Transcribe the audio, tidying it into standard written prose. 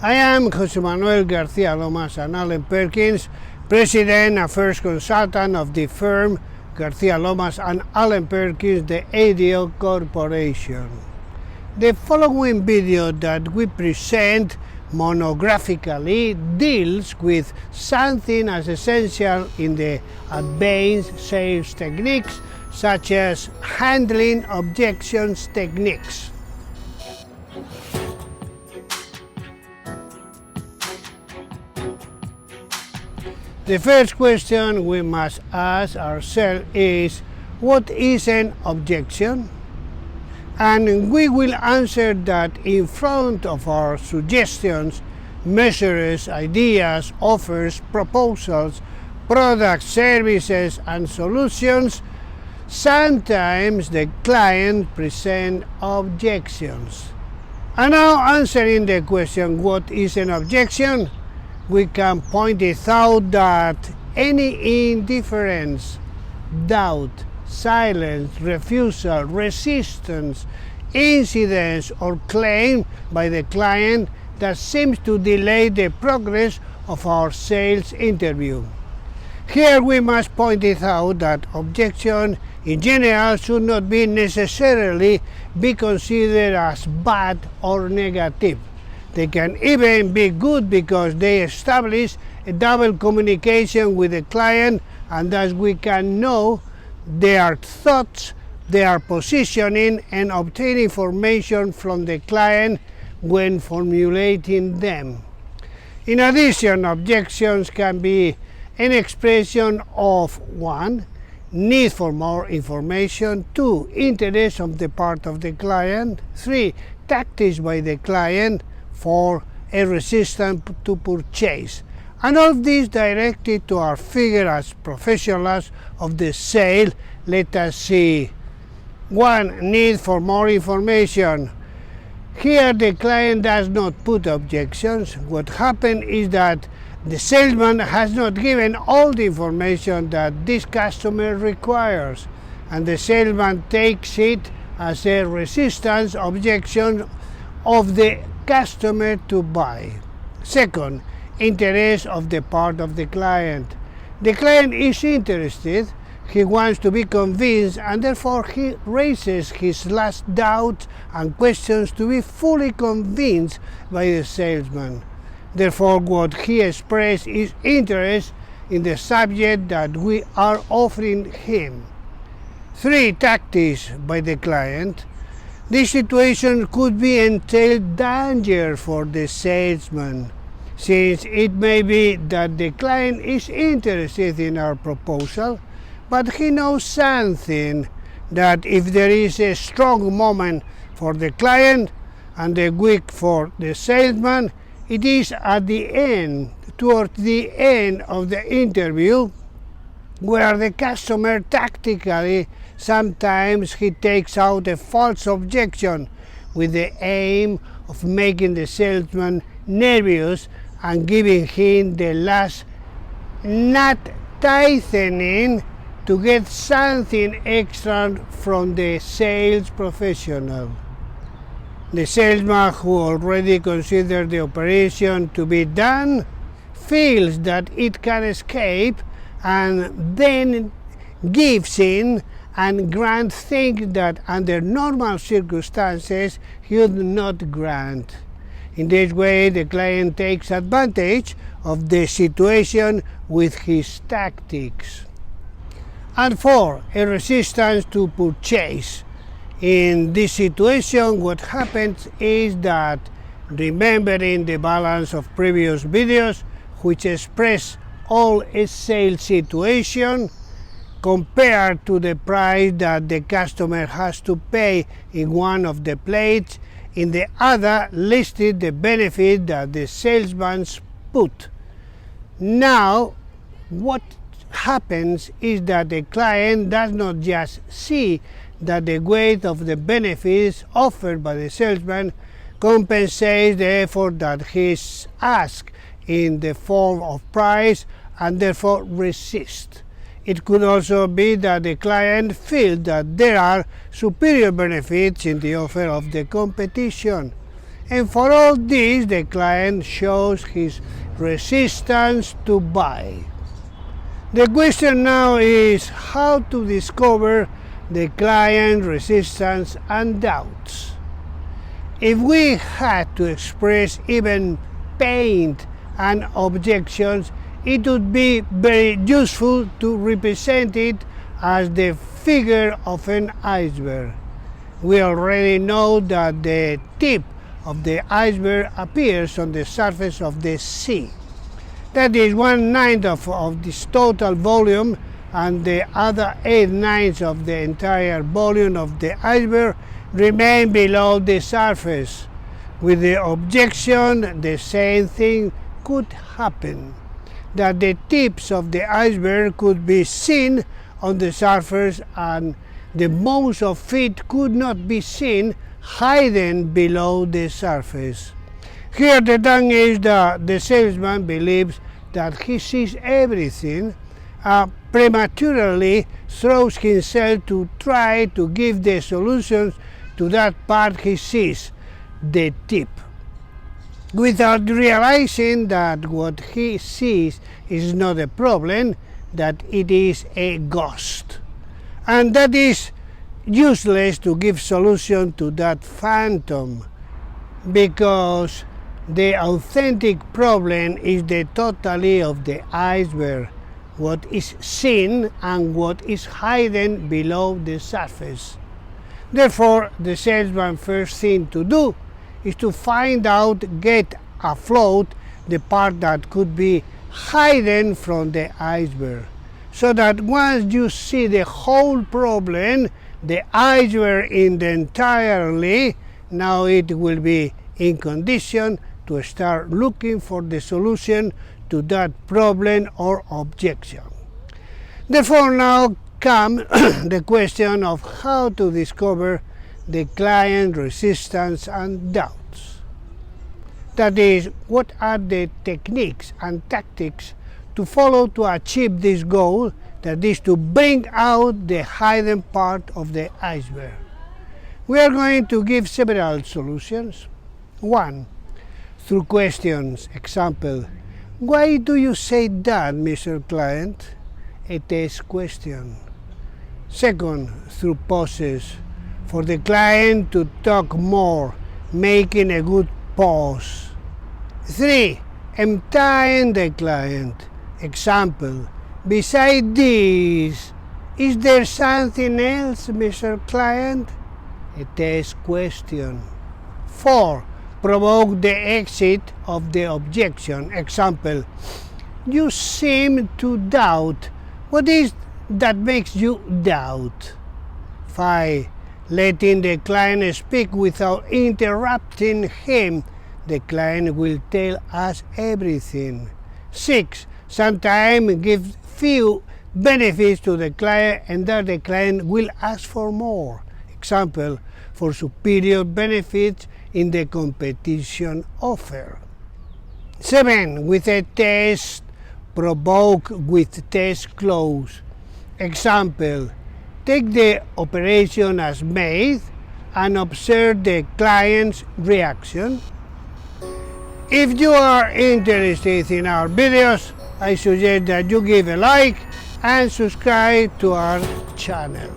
I am José Manuel García-Lomas Allen-Perkins, President and first consultant of the firm García-Lomas Allen-Perkins, the ADO Corporation. The following video that we present monographically deals with something as essential in the advanced sales techniques, such as handling objections techniques. The first question we must ask ourselves is, what is an objection? And we will answer that in front of our suggestions, measures, ideas, offers, proposals, products, services, and solutions. Sometimes the client presents objections. And now, answering the question, what is an objection? We can point it out that any indifference, doubt, silence, refusal, resistance, incidents, or claim by the client that seems to delay the progress of our sales interview. Here we must point it out that objection in general should not be necessarily be considered as bad or negative. They can even be good because they establish a double communication with the client, and thus we can know their thoughts, their positioning, and obtain information from the client when formulating them. In addition, objections can be an expression of 1. Need for more information, 2. Interest on the part of the client, 3. Tactics by the client, 4. A resistance to purchase. And all this directed to our figure as professionals of the sale. Let us see. 1. Need for more information. Here the client does not put objections. What happened is that the salesman has not given all the information that this customer requires, and the salesman takes it as a resistance objection of the customer to buy. 2. Interest of the part of the client. The client is interested, he wants to be convinced, and therefore he raises his last doubts and questions to be fully convinced by the salesman. Therefore, what he expresses is interest in the subject that we are offering him. 3. Tactics by the client. This situation could be entail danger for the salesman, since it may be that the client is interested in our proposal, but he knows something that if there is a strong moment for the client and a weak for the salesman, it is at the end, toward the end of the interview, where the customer tactically, sometimes he takes out a false objection with the aim of making the salesman nervous and giving him the last nut tightening to get something extra from the sales professional. The salesman, who already considered the operation to be done, feels that it can escape and then gives in and grants things that under normal circumstances he would not grant. In this way, the client takes advantage of the situation with his tactics. And 4. A resistance to purchase. In this situation, what happens is that, remembering the balance of previous videos, which express all a sales situation, compared to the price that the customer has to pay in one of the plates, in the other listed the benefit that the salesman put. Now, what happens is that the client does not just see that the weight of the benefits offered by the salesman compensates the effort that he is asked in the form of price, and therefore resists. It could also be that the client feels that there are superior benefits in the offer of the competition. And for all this, the client shows his resistance to buy. The question now is how to discover the client resistance and doubts. If we had to express even pain and objections, it would be very useful to represent it as the figure of an iceberg. We already know that the tip of the iceberg appears on the surface of the sea. That is 1/9 of this total volume, and the other 8/9 of the entire volume of the iceberg remain below the surface. With the objection, the same thing could happen, that the tips of the iceberg could be seen on the surface and the most of it could not be seen hidden below the surface. Here the thing is that the salesman believes that he sees everything, prematurely throws himself to try to give the solutions to that part he sees, the tip, without realizing that what he sees is not a problem, that it is a ghost. And that is useless to give solution to that phantom, because the authentic problem is the totality of the iceberg, what is seen and what is hidden below the surface. Therefore, the salesman's first thing to do is to find out, get afloat the part that could be hidden from the iceberg, so that once you see the whole problem, the iceberg in the entirely, now it will be in condition to start looking for the solution to that problem or objection. Therefore, now comes the question of how to discover the client resistance and doubts. That is, what are the techniques and tactics to follow to achieve this goal, that is to bring out the hidden part of the iceberg. We are going to give several solutions. 1. Through questions. Example, why do you say that, Mr. Client? A test question. 2. Through pauses, for the client to talk more, making a good pause. 3. Emptying the client. Example, beside this, is there something else, Mr. Client? A test question. 4. Provoke the exit of the objection. Example, you seem to doubt. What is that makes you doubt? 5. Letting the client speak without interrupting him. The client will tell us everything. 6. Sometimes give few benefits to the client and that the client will ask for more. Example, for superior benefits in the competition offer. 7. With a test, provoke with test close. Example, take the operation as made and observe the client's reaction. If you are interested in our videos, I suggest that you give a like and subscribe to our channel.